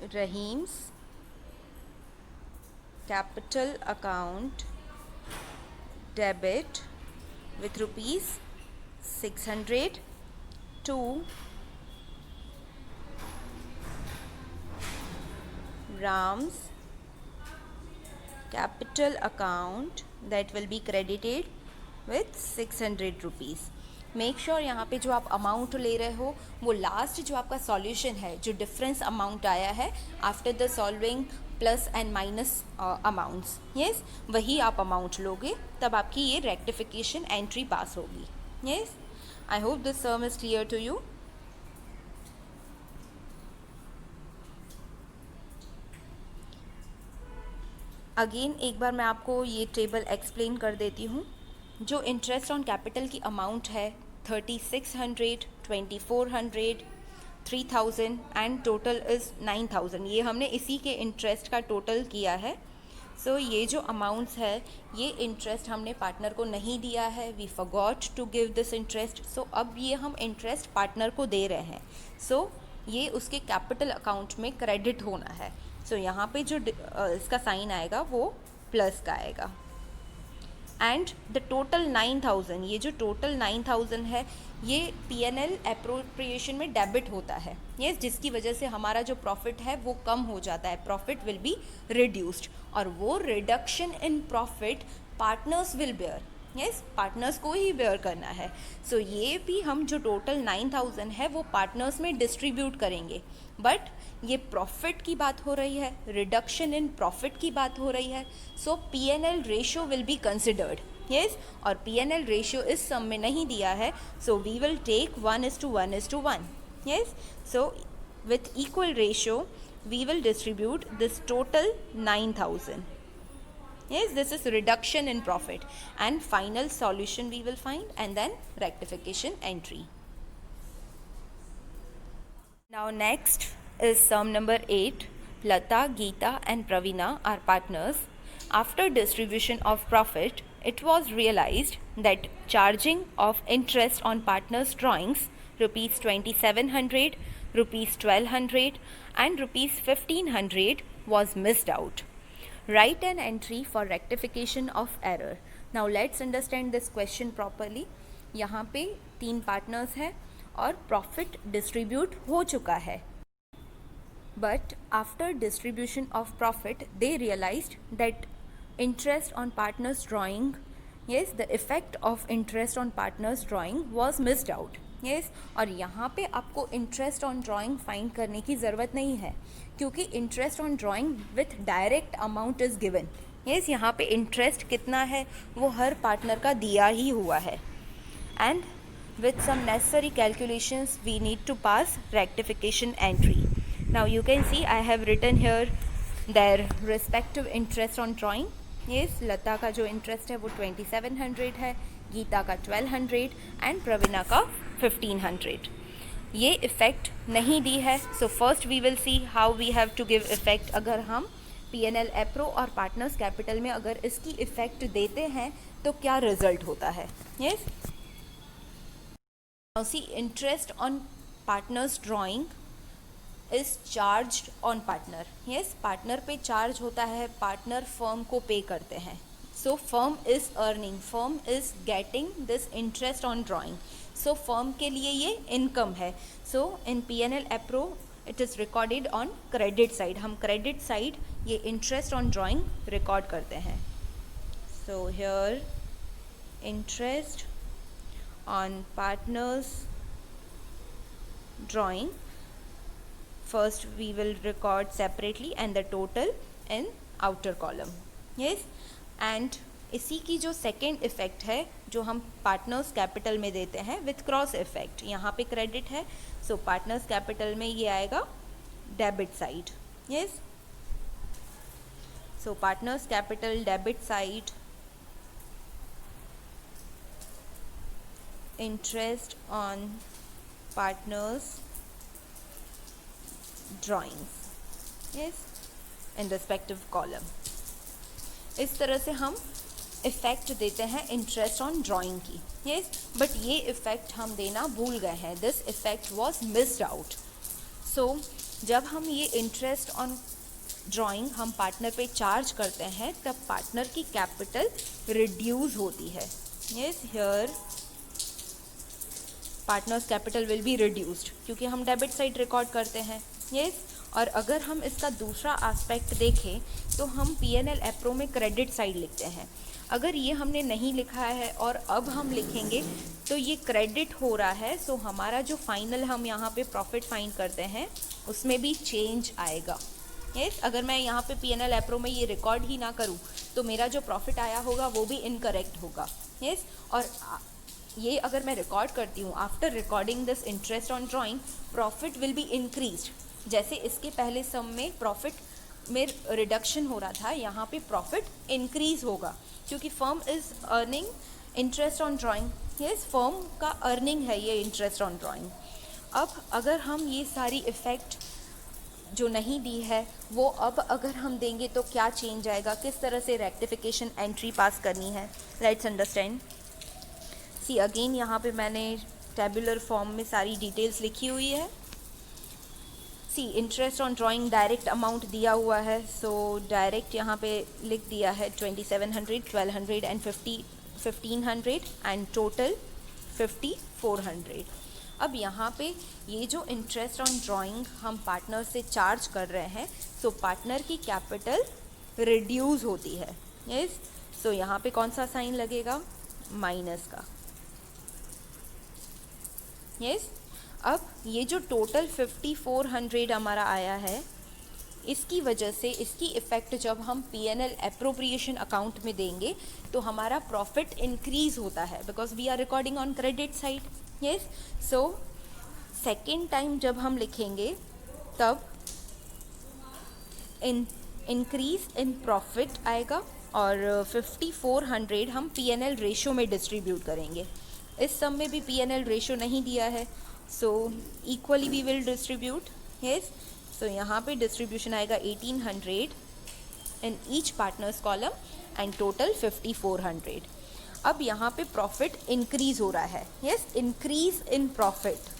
Rahim's capital account debit with rupees 600 to Ram's capital account that will be credited with 600 rupees. Make sure यहाँ पे जो आप amount ले रहे हो वो last जो आपका सॉल्यूशन है, जो डिफरेंस अमाउंट आया है after the solving plus and minus amounts, yes, वही आप अमाउंट लोगे, तब आपकी ये रेक्टिफिकेशन एंट्री पास होगी। Yes, I hope this sum is clear to you. Again एक बार मैं आपको ये टेबल एक्सप्लेन कर देती हूँ। जो इंटरेस्ट ऑन कैपिटल की अमाउंट है 3600, 2400, 3000 एंड टोटल इज़ 9000, ये हमने इसी के इंटरेस्ट का टोटल किया है। सो ये जो अमाउंट्स है ये इंटरेस्ट हमने पार्टनर को नहीं दिया है, we forgot to give this interest, so अब ये हम इंटरेस्ट पार्टनर को दे रहे हैं, सो ये उसके कैपिटल अकाउंट में क्रेडिट होना है। सो यहाँ पे जो इसका साइन आएगा वो प्लस का आएगा। एंड द टोटल 9000, ये जो टोटल 9000 है ये P&L एप्रोप्रिएशन में डेबिट होता है, यस, जिसकी वजह से हमारा जो प्रॉफिट है वो कम हो जाता है, प्रॉफिट विल बी रिड्यूस्ड, और वो reduction in profit partners will bear, yes, partners को ही बेयर करना है। सो ये भी हम जो टोटल 9000 है वो पार्टनर्स में डिस्ट्रीब्यूट करेंगे, बट ये प्रॉफिट की बात हो रही है, रिडक्शन इन प्रॉफिट की बात हो रही है, so P&L ratio will be considered. Yes, और P&L रेशियो इस सम में नहीं दिया है, so we will take 1:1:1. Yes, so with equal ratio we will distribute this total 9,000. Yes, this is reduction in profit, and final solution we will find, and then rectification entry. Now next is sum number 8. Lata, Geeta and Pravina are partners. After distribution of profit, it was realized that charging of interest on partners' drawings rupees 2700, rupees 1200 and rupees 1500 was missed out. Write an entry for rectification of error. Now let's understand this question properly. यहाँ पे 3 partners हैं और profit distribute हो चुका है, but after distribution of profit they realized that interest on partners drawing, yes, the effect of interest on partners drawing was missed out. yes, और यहाँ पे आपको इंटरेस्ट ऑन ड्राइंग फाइंड करने की ज़रूरत नहीं है, क्योंकि interest on drawing with direct amount is given. yes, यहाँ पे इंटरेस्ट कितना है वो हर पार्टनर का दिया ही हुआ है, and with some necessary calculations we need to pass rectification entry. Now you can see I have written here their respective interest on drawing. yes, लता का जो इंटरेस्ट है वो 2700 है, गीता का 1200 एंड प्रवीणा का 1500. ये इफ़ेक्ट नहीं दी है, so first we will see how we have to give effect. अगर हम P&L एप्रो और पार्टनर्स कैपिटल में अगर इसकी इफ़ेक्ट देते हैं तो क्या रिजल्ट होता है. yes, now see, interest on partners drawing is charged on partner. yes, partner पे चार्ज होता है, पार्टनर फर्म को पे करते हैं. so firm is earning, firm is getting this interest on drawing, so firm के लिए ये income है. so in P&L appro it is recorded on credit side. हम credit side ये interest on drawing record करते हैं. so here interest on partners drawing, first we will record separately and the total in outer column. yes, and इसी की जो second effect है जो हम पार्टनर्स कैपिटल में देते हैं विथ क्रॉस इफ़ेक्ट, यहाँ पे क्रेडिट है, सो पार्टनर्स कैपिटल में ये आएगा debit side. yes, so partners capital debit side, interest on partners drawings, yes, in respective column. इस तरह से हम इफ़ेक्ट देते हैं इंटरेस्ट ऑन ड्राइंग की. yes, बट ये इफ़ेक्ट हम देना भूल गए हैं, this effect was missed out. So जब हम ये इंटरेस्ट ऑन ड्राइंग हम पार्टनर पे चार्ज करते हैं तब पार्टनर की कैपिटल रिड्यूस होती है. yes, here partners capital will be reduced क्योंकि हम डेबिट साइड रिकॉर्ड करते हैं. yes, और अगर हम इसका दूसरा एस्पेक्ट देखें तो हम P&L एप्रो में क्रेडिट साइड लिखते हैं. अगर ये हमने नहीं लिखा है और अब हम लिखेंगे तो ये क्रेडिट हो रहा है, सो हमारा जो फाइनल हम यहाँ पे प्रॉफिट फाइंड करते हैं उसमें भी चेंज आएगा. yes, अगर मैं यहाँ पे P&L एप्रो में ये रिकॉर्ड ही ना करूँ तो मेरा जो प्रॉफिट आया होगा वो भी इनकरेक्ट होगा. yes, और ये अगर मैं रिकॉर्ड करती हूँ after recording this interest on drawing profit will be increased. जैसे इसके पहले सम में प्रॉफिट में रिडक्शन हो रहा था, यहाँ पे प्रॉफिट इंक्रीज होगा क्योंकि firm is earning interest on drawing. Yes, firm का अर्निंग है ये इंटरेस्ट ऑन ड्राइंग. अब अगर हम ये सारी इफ़ेक्ट जो नहीं दी है वो अब अगर हम देंगे तो क्या चेंज आएगा, किस तरह से रेक्टिफिकेशन एंट्री पास करनी है, लेट्स अंडरस्टैंड. सी अगेन यहाँ पे मैंने टेबुलर फॉर्म में सारी डिटेल्स लिखी हुई है. See interest on drawing direct amount दिया हुआ है, सो डायरेक्ट यहाँ पे लिख दिया है 2700, 1200 एंड 1500 एंड टोटल 5400. अब यहाँ पे ये जो इंटरेस्ट ऑन ड्राइंग हम पार्टनर से चार्ज कर रहे हैं सो पार्टनर की कैपिटल रिड्यूस होती है. यस, सो यहाँ पे कौन सा साइन लगेगा, माइनस का. यस, अब ये जो टोटल 5400 हमारा आया है इसकी वजह से इसकी इफ़ेक्ट जब हम P&L अप्रोप्रिएशन अकाउंट में देंगे तो हमारा प्रॉफिट इंक्रीज होता है, because we are recording on credit side. Yes, so second time जब हम लिखेंगे तब इंक्रीज इन प्रॉफिट आएगा और 5400 हम P&L रेशो में डिस्ट्रीब्यूट करेंगे. इस सम में भी P&L रेशो नहीं दिया है, so equally we will distribute. Yes, so यहाँ पे डिस्ट्रीब्यूशन आएगा 1800 in each partners column and total 5400. अब यहाँ पे प्रॉफिट इंक्रीज हो रहा है. Yes, increase in profit.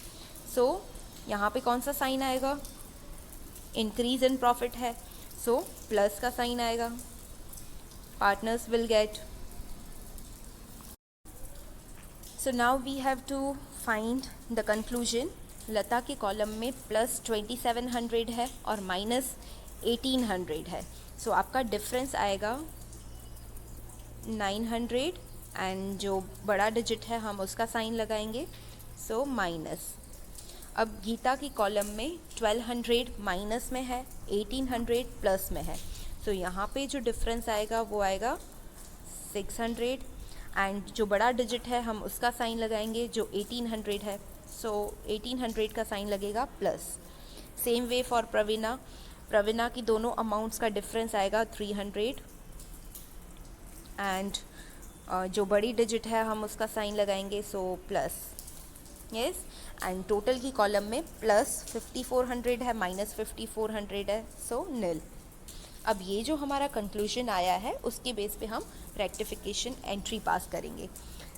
So यहाँ पे कौन सा साइन आएगा? इंक्रीज इन प्रॉफिट है, सो प्लस का साइन आएगा. Partners will get. So now we have to find the conclusion. Lata के कॉलम में प्लस 2700 है और माइनस 1800 है. सो आपका डिफरेंस आएगा 900 एंड जो बड़ा डिजिट है हम उसका साइन लगाएंगे, सो माइनस. अब गीता की कॉलम में 1200 माइनस में है, 1800 प्लस में है. सो यहाँ पे जो डिफरेंस आएगा वो आएगा 600 एंड जो बड़ा डिजिट है हम उसका साइन लगाएंगे जो 1800 है. सो 1800 का साइन लगेगा प्लस. सेम वे फॉर प्रवीणा की दोनों अमाउंट्स का डिफरेंस आएगा 300 एंड जो बड़ी डिजिट है हम उसका साइन लगाएंगे, so plus. Yes, and total की कॉलम में प्लस 5400 है, माइनस 5400 है, सो नील. अब ये जो हमारा कंक्लूजन आया है उसके बेस पे हम रेक्टिफिकेशन एंट्री पास करेंगे.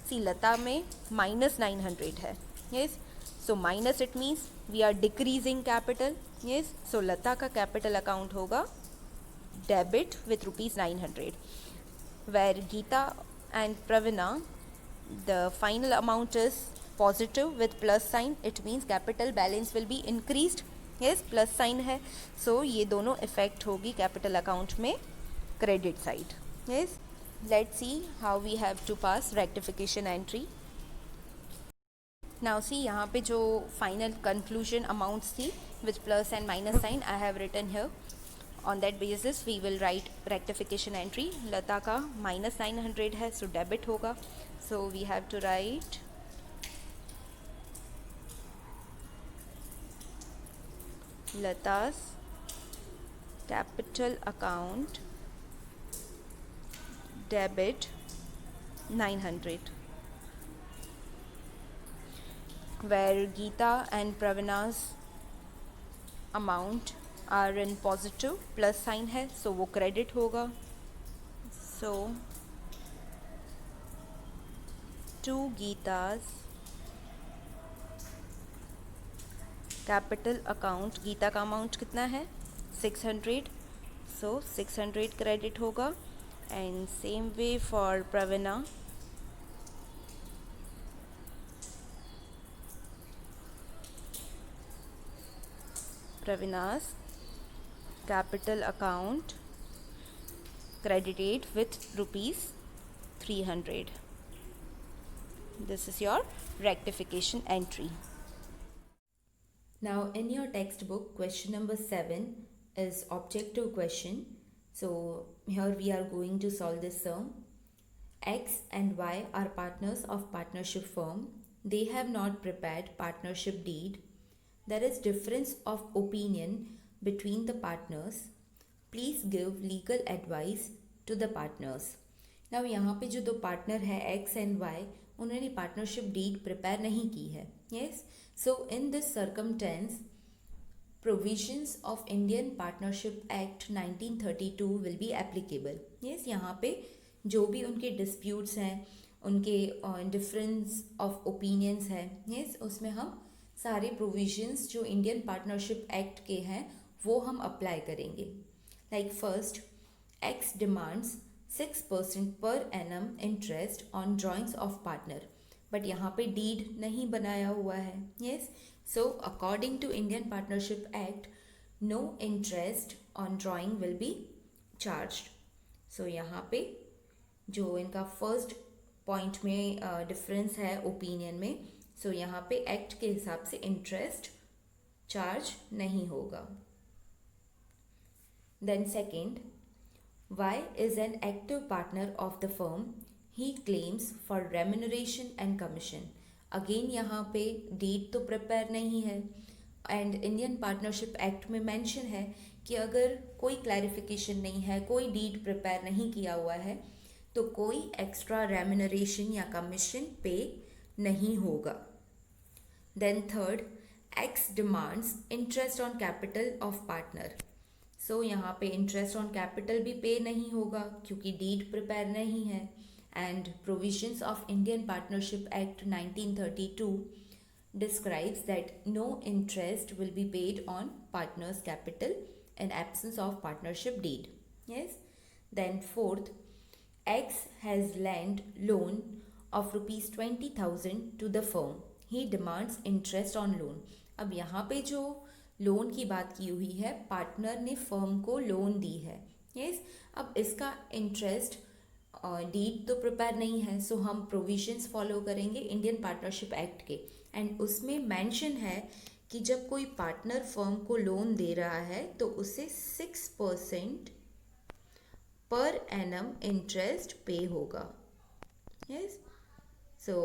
सी, लता में माइनस 900 है. Yes, so minus it means we are decreasing capital. Yes, so Lata का कैपिटल अकाउंट होगा debit with ₹900. Where Geeta and Praveena the final amount is positive with plus sign. It means capital balance will be increased. Yes, plus sign है, so ये दोनों effect होगी capital account में credit side. Yes, let's see how we have to pass rectification entry. Now see, यहाँ पे जो final conclusion amounts थी with plus and minus sign I have written here. On that basis we will write rectification entry. लता का minus 900 है, so debit होगा. So we have to write Lata's capital account debit 900, where Geeta and Pravina's amount are in positive, plus sign है, so वो credit होगा. So to Geeta's capital account, Geeta का amount कितना है 600, so 600 credit होगा. And same way for Praveena's capital account credited with ₹300. This is your rectification entry. Now in your textbook, question number 7 is objective question. So here we are going to solve this sum. X and Y are partners of partnership firm. They have not prepared partnership deed. There is difference of opinion between the partners. Please give legal advice to the partners. Now यहाँ पे जो दो partner है X and Y, उन्होंने partnership deed prepare नहीं की है. Yes, so in this circumstance, provisions of Indian Partnership Act 1932 will be applicable. Yes, यहाँ पे जो भी उनके disputes हैं, उनके difference of opinions हैं, yes, उसमें हम सारे provisions जो Indian Partnership Act के हैं वो हम apply करेंगे. Like first, X demands 6% per annum interest on drawings of partner. But यहाँ पे डीड नहीं बनाया हुआ है. Yes, so according to Indian partnership act no interest on drawing will be charged. So यहाँ पे जो इनका फर्स्ट पॉइंट में डिफरेंस है ओपिनियन में, सो यहाँ पे एक्ट के हिसाब से इंटरेस्ट चार्ज नहीं होगा. Then second, Y is an active partner of the firm. He claims for remuneration and commission. Again यहाँ पे डीड तो प्रिपेयर नहीं है एंड इंडियन पार्टनरशिप एक्ट में मेंशन है कि अगर कोई क्लैरिफिकेशन नहीं है, कोई डीड प्रिपेयर नहीं किया हुआ है, तो कोई एक्स्ट्रा रेम्यूनरेशन या कमीशन पे नहीं होगा. Then third, x demands interest on capital of partner. So यहाँ पे इंटरेस्ट ऑन कैपिटल भी पे नहीं होगा क्योंकि डीड प्रिपेयर नहीं है. And provisions of Indian partnership act 1932 describes that no interest will be paid on partner's capital in absence of partnership deed. Yes. Then fourth, X has lent loan of rupees 20,000 to the firm. He demands interest on loan. अब यहाँ पे जो loan की बात की हुई है, partner ने फर्म को लोन दी है. यस. अब इसका इंटरेस्ट डीड तो प्रिपेयर नहीं है, सो हम प्रोविजंस फॉलो करेंगे इंडियन पार्टनरशिप एक्ट के. एंड उसमें मेंशन है कि जब कोई पार्टनर फर्म को लोन दे रहा है तो उसे 6% पर एनम इंटरेस्ट पे होगा. यस. सो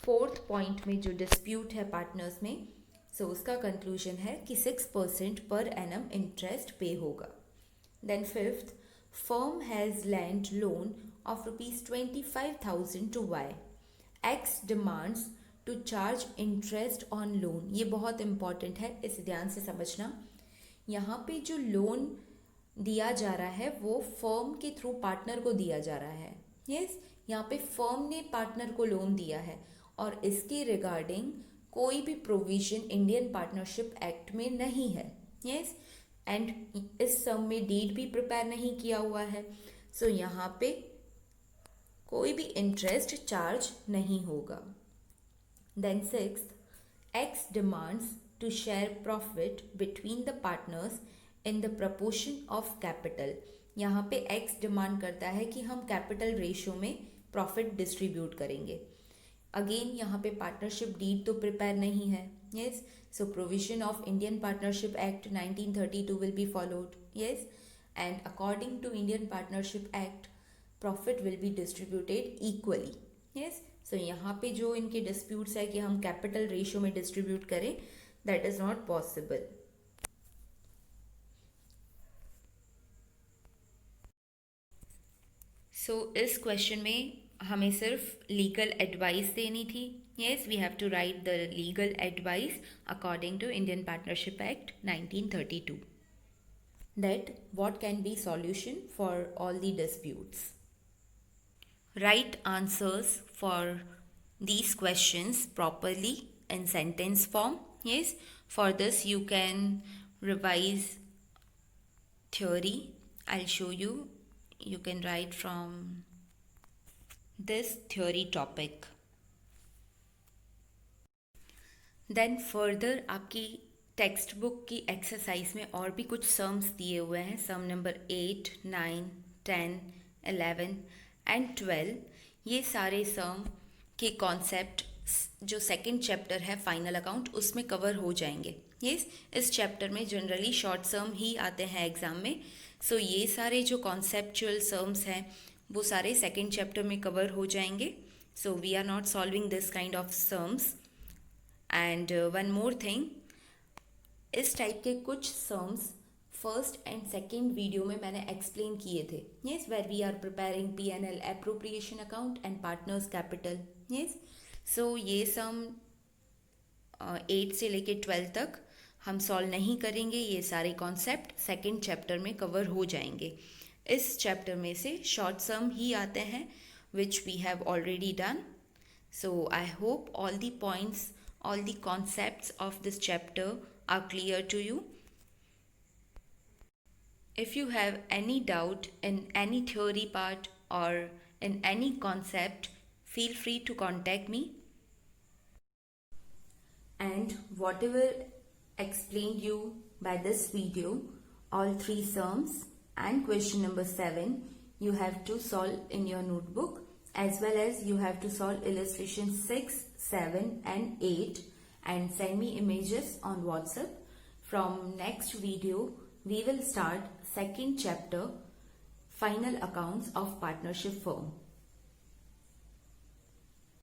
फोर्थ पॉइंट में जो डिस्प्यूट है पार्टनर्स में, सो उसका कंक्लूजन है कि 6% पर एनम इंटरेस्ट पे होगा. Then fifth, firm has lent loan of rupees 25,000 to Y. X demands to charge interest on loan. ये बहुत इंपॉर्टेंट है, इसे ध्यान से समझना. यहाँ पे जो लोन दिया जा रहा है वो फर्म के थ्रू पार्टनर को दिया जा रहा है. यस. यहाँ पे फर्म ने पार्टनर को लोन दिया है और इसके रिगार्डिंग कोई भी प्रोविजन इंडियन पार्टनरशिप एक्ट में नहीं है. यस. एंड इस सम में डीड भी प्रिपेयर नहीं किया हुआ है, सो यहाँ पे कोई भी इंटरेस्ट चार्ज नहीं होगा. Then sixth, X demands to share profit between the partners in the proportion of capital. यहाँ पे एक्स डिमांड करता है कि हम कैपिटल रेशियो में प्रॉफिट डिस्ट्रीब्यूट करेंगे. अगेन यहाँ पे पार्टनरशिप डीड तो प्रिपेयर नहीं है. Yes. So provision of Indian Partnership Act 1932 will be followed. Yes. And according to Indian Partnership Act, profit will be distributed equally. Yes. So यहाँ पे जो इनके disputes है कि हम capital ratio में distribute करें, that is not possible. So इस question में हमें सिर्फ लीगल एडवाइस देनी थी. Yes, we have to write the legal advice according to Indian partnership act 1932. That what can be solution for all the disputes. Write answers for these questions properly in sentence form. Yes, for this you can revise theory. I'll show you. You can write from this theory topic. Then further आपकी text book की exercise में और भी कुछ sums दिए हुए हैं. सम number 8, 9, 10, 11 and 12. ये सारे सम के कॉन्सेप्ट जो सेकंड चैप्टर है फाइनल अकाउंट उसमें कवर हो जाएंगे. यस, इस चैप्टर में जनरली शॉर्ट सम ही आते हैं एग्जाम में. सो ये सारे जो कॉन्सेप्चुअल सम्स हैं वो सारे सेकंड चैप्टर में कवर हो जाएंगे. So we are not solving this kind of sums. And one more thing, इस टाइप के कुछ sums first and second video में मैंने एक्सप्लेन किए थे. Yes, where we are preparing P&L appropriation account and partners capital. Yes, so ये sum 8 से लेके 12 तक हम सॉल्व नहीं करेंगे. ये सारे कॉन्सेप्ट सेकेंड चैप्टर में कवर हो जाएंगे. इस चैप्टर में से शॉर्ट सम ही आते हैं which we have already done. So I hope all the points, all the concepts of this chapter are clear to you. If you have any doubt in any theory part or in any concept, feel free to contact me. And whatever explained you by this video, all 3 sums and question number 7, you have to solve in your notebook, as well as you have to solve illustration 6, 7 and 8 and send me images on WhatsApp. From next video we will start second chapter, final accounts of partnership firm.